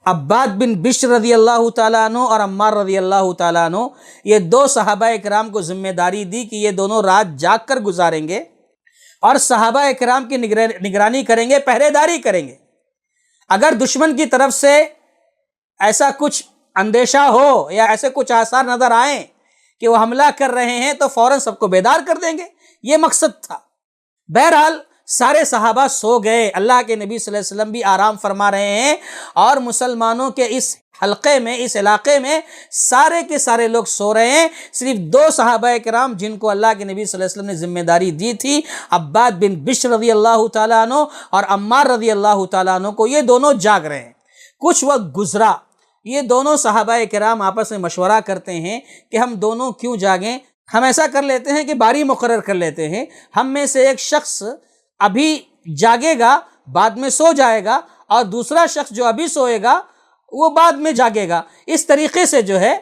عباد بن بشر رضی اللہ تعالیٰ عنہ اور عمار رضی اللہ تعالیٰ عنہ، یہ دو صحابہ کرام کو ذمہ داری دی کہ یہ دونوں رات جاگ کر گزاریں گے اور صحابہ کرام کی نگرانی کریں گے، پہرے داری کریں گے۔ اگر دشمن کی طرف سے ایسا کچھ اندیشہ ہو یا ایسے کچھ آثار نظر آئیں کہ وہ حملہ کر رہے ہیں تو فوراً سب کو بیدار کر دیں گے، یہ مقصد تھا۔ بہرحال سارے صحابہ سو گئے، اللہ کے نبی صلی اللہ علیہ وسلم بھی آرام فرما رہے ہیں، اور مسلمانوں کے اس حلقے میں، اس علاقے میں سارے کے سارے لوگ سو رہے ہیں۔ صرف دو صحابہ کرام جن کو اللہ کے نبی صلی اللہ علیہ وسلم نے ذمہ داری دی تھی، عباد بن بشر رضی اللہ تعالیٰ عنہ اور عمار رضی اللہ تعالیٰ عنہ کو، یہ دونوں جاگ رہے ہیں۔ کچھ وقت گزرا، یہ دونوں صحابہ کرام آپس میں مشورہ کرتے ہیں کہ ہم دونوں کیوں جاگیں، ہم ایسا کر لیتے ہیں کہ باری مقرر کر لیتے ہیں، ہم میں سے ایک شخص ابھی جاگے گا، بعد میں سو جائے گا، اور دوسرا شخص جو ابھی سوئے گا وہ بعد میں جاگے گا۔ اس طریقے سے جو ہے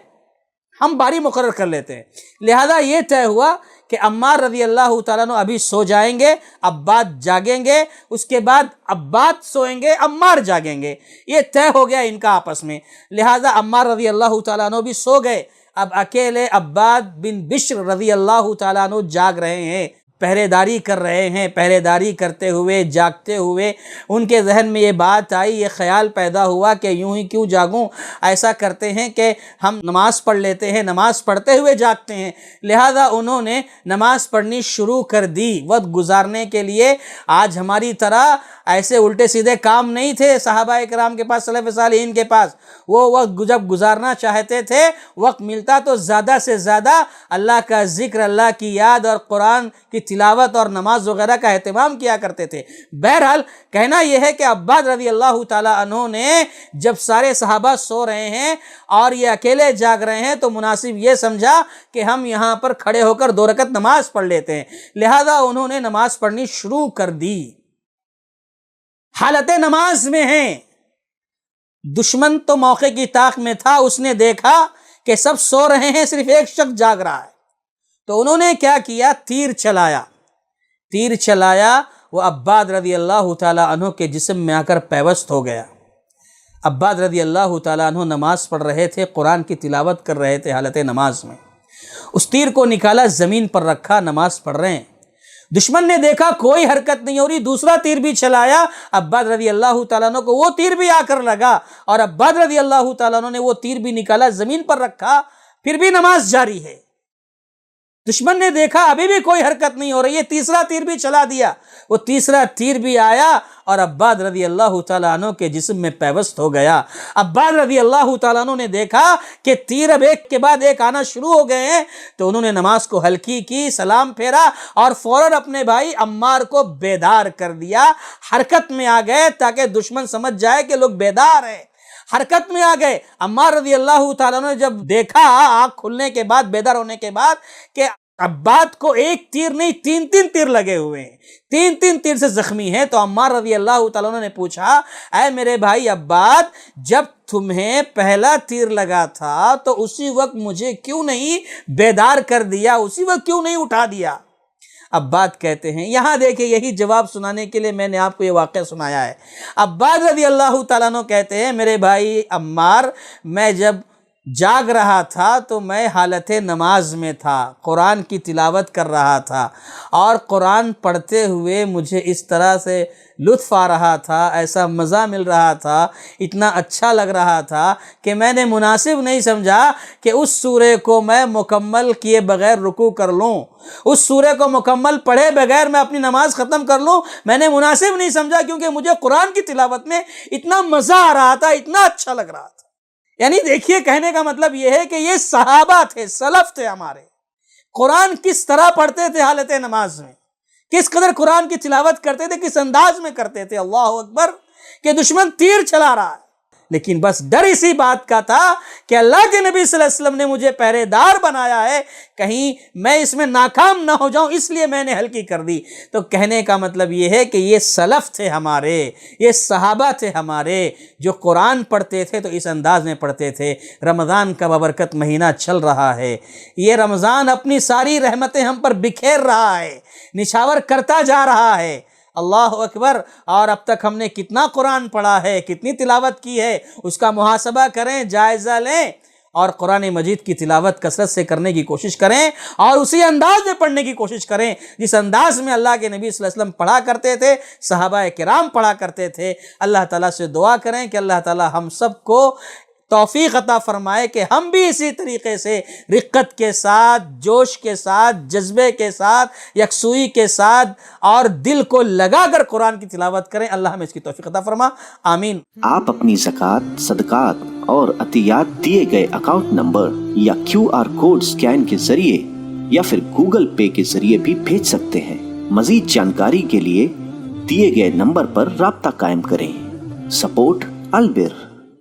ہم باری مقرر کر لیتے ہیں۔ لہذا یہ طے ہوا کہ عمار رضی اللہ تعالیٰ عنہ ابھی سو جائیں گے، عباد جاگیں گے، اس کے بعد عباد سوئیں گے، عمار جاگیں گے۔ یہ طے ہو گیا ان کا آپس میں۔ لہذا عمار رضی اللہ تعالیٰ عنہ بھی سو گئے، اب اکیلے عباد بن بشر رضی اللہ تعالیٰ عنہ جاگ رہے ہیں، پہرے داری کر رہے ہیں۔ پہرے داری کرتے ہوئے، جاگتے ہوئے ان کے ذہن میں یہ بات آئی، یہ خیال پیدا ہوا کہ یوں ہی کیوں جاگوں، ایسا کرتے ہیں کہ ہم نماز پڑھ لیتے ہیں، نماز پڑھتے ہوئے جاگتے ہیں۔ لہذا انہوں نے نماز پڑھنی شروع کر دی وقت گزارنے کے لیے۔ آج ہماری طرح ایسے الٹے سیدھے کام نہیں تھے صحابہ کرام کے پاس، سلف صالحین کے پاس۔ وہ وقت جب گزارنا چاہتے تھے، وقت ملتا تو زیادہ سے زیادہ اللہ کا ذکر، اللہ کی یاد اور قرآن کی تلاوت اور نماز وغیرہ کا اہتمام کیا کرتے تھے۔ بہرحال کہنا یہ ہے کہ عباد رضی اللہ تعالیٰ عنہ نے جب سارے صحابہ سو رہے ہیں اور یہ اکیلے جاگ رہے ہیں تو مناسب یہ سمجھا کہ ہم یہاں پر کھڑے ہو کر 2 رکعت نماز پڑھ لیتے ہیں۔ لہذا انہوں نے نماز پڑھنی شروع کر دی۔ حالت نماز میں ہیں، دشمن تو موقع کی طاق میں تھا، اس نے دیکھا کہ سب سو رہے ہیں، صرف ایک شخص جاگ رہا ہے، تو انہوں نے کیا کیا، تیر چلایا، وہ عباد رضی اللہ تعالیٰ عنہ کے جسم میں آ کر پیوست ہو گیا۔ عباد رضی اللہ تعالیٰ عنہ نماز پڑھ رہے تھے، قرآن کی تلاوت کر رہے تھے حالت نماز میں۔ اس تیر کو نکالا، زمین پر رکھا، نماز پڑھ رہے ہیں۔ دشمن نے دیکھا کوئی حرکت نہیں ہو رہی، دوسرا تیر بھی چلایا، عباد رضی اللہ تعالیٰ عنہ کو وہ تیر بھی آ کر لگا، اور عباد رضی اللہ تعالیٰ عنہ نے وہ تیر بھی نکالا، زمین پر رکھا، پھر بھی نماز جاری ہے۔ دشمن نے دیکھا ابھی بھی کوئی حرکت نہیں ہو رہی ہے، تیسرا تیر بھی چلا دیا، وہ تیسرا تیر بھی آیا اور عباد رضی اللہ تعالیٰ عنہ کے جسم میں پیوست ہو گیا۔ عباد رضی اللہ تعالیٰ عنہ نے دیکھا کہ تیر اب ایک کے بعد ایک آنا شروع ہو گئے ہیں، تو انہوں نے نماز کو ہلکی کی، سلام پھیرا اور فوراً اپنے بھائی عمار کو بیدار کر دیا۔ حرکت میں آ گئے تاکہ دشمن سمجھ جائے کہ لوگ بیدار ہیں، حرکت میں آ گئے۔ عمار رضی اللہ تعالیٰ نے جب دیکھا آنکھ کھلنے کے بعد، بیدار ہونے کے بعد، کہ عباد کو ایک تیر نہیں 3 تیر لگے ہوئے ہیں، 3 تیر سے زخمی ہیں، تو عمار رضی اللہ تعالیٰ نے پوچھا، اے میرے بھائی عباد، جب تمہیں پہلا تیر لگا تھا تو اسی وقت مجھے کیوں نہیں بیدار کر دیا، اسی وقت کیوں نہیں اٹھا دیا؟ عباد کہتے ہیں، یہاں دیکھیں یہی جواب سنانے کے لیے میں نے آپ کو یہ واقعہ سنایا ہے۔ عباد رضی اللہ تعالیٰ عنہ کہتے ہیں، میرے بھائی عمار، میں جب جاگ رہا تھا تو میں حالت نماز میں تھا، قرآن کی تلاوت کر رہا تھا، اور قرآن پڑھتے ہوئے مجھے اس طرح سے لطف آ رہا تھا، ایسا مزہ مل رہا تھا، اتنا اچھا لگ رہا تھا کہ میں نے مناسب نہیں سمجھا کہ اس سورے کو میں مکمل کیے بغیر رکوع کر لوں، اس سورے کو مکمل پڑھے بغیر میں اپنی نماز ختم کر لوں، میں نے مناسب نہیں سمجھا، کیونکہ مجھے قرآن کی تلاوت میں اتنا مزہ آ رہا تھا، اتنا اچھا لگ رہا تھا۔ یعنی دیکھیے کہنے کا مطلب یہ ہے کہ یہ صحابہ تھے، سلف تھے ہمارے، قرآن کس طرح پڑھتے تھے حالت نماز میں، کس قدر قرآن کی تلاوت کرتے تھے، کس انداز میں کرتے تھے، اللہ اکبر، کہ دشمن تیر چلا رہا ہے، لیکن بس ڈر اسی بات کا تھا کہ اللہ کے نبی صلی اللہ علیہ وسلم نے مجھے پہرے دار بنایا ہے، کہیں میں اس میں ناکام نہ ہو جاؤں، اس لیے میں نے ہلکی کر دی۔ تو کہنے کا مطلب یہ ہے کہ یہ سلف تھے ہمارے، یہ صحابہ تھے ہمارے، جو قرآن پڑھتے تھے تو اس انداز میں پڑھتے تھے۔ رمضان کا بابرکت مہینہ چل رہا ہے، یہ رمضان اپنی ساری رحمتیں ہم پر بکھیر رہا ہے، نچھاور کرتا جا رہا ہے، اللہ اکبر. اور اب تک ہم نے کتنا قرآن پڑھا ہے, کتنی تلاوت کی ہے, اس کا محاسبہ کریں, جائزہ لیں اور قرآن مجید کی تلاوت کثرت سے کرنے کی کوشش کریں اور اسی انداز میں پڑھنے کی کوشش کریں جس انداز میں اللہ کے نبی صلی اللہ علیہ وسلم پڑھا کرتے تھے, صحابہ کرام پڑھا کرتے تھے. اللہ تعالیٰ سے دعا کریں کہ اللہ تعالیٰ ہم سب کو توفیق عطا فرمائے کہ ہم بھی اسی طریقے سے رقت کے ساتھ, جوش کے ساتھ, جذبے کے ساتھ, یکسوئی کے ساتھ اور دل کو لگا کر قرآن کی تلاوت کریں. اللہ ہمیں اس کی توفیق عطا فرما, آمین. آپ اپنی زکوٰۃ, صدقات اور عطیات دیے گئے اکاؤنٹ نمبر یا QR کوڈ سکین کے ذریعے یا پھر گوگل پے کے ذریعے بھی بھیج سکتے ہیں. مزید جانکاری کے لیے دیے گئے نمبر پر رابطہ قائم کریں. سپورٹ البر.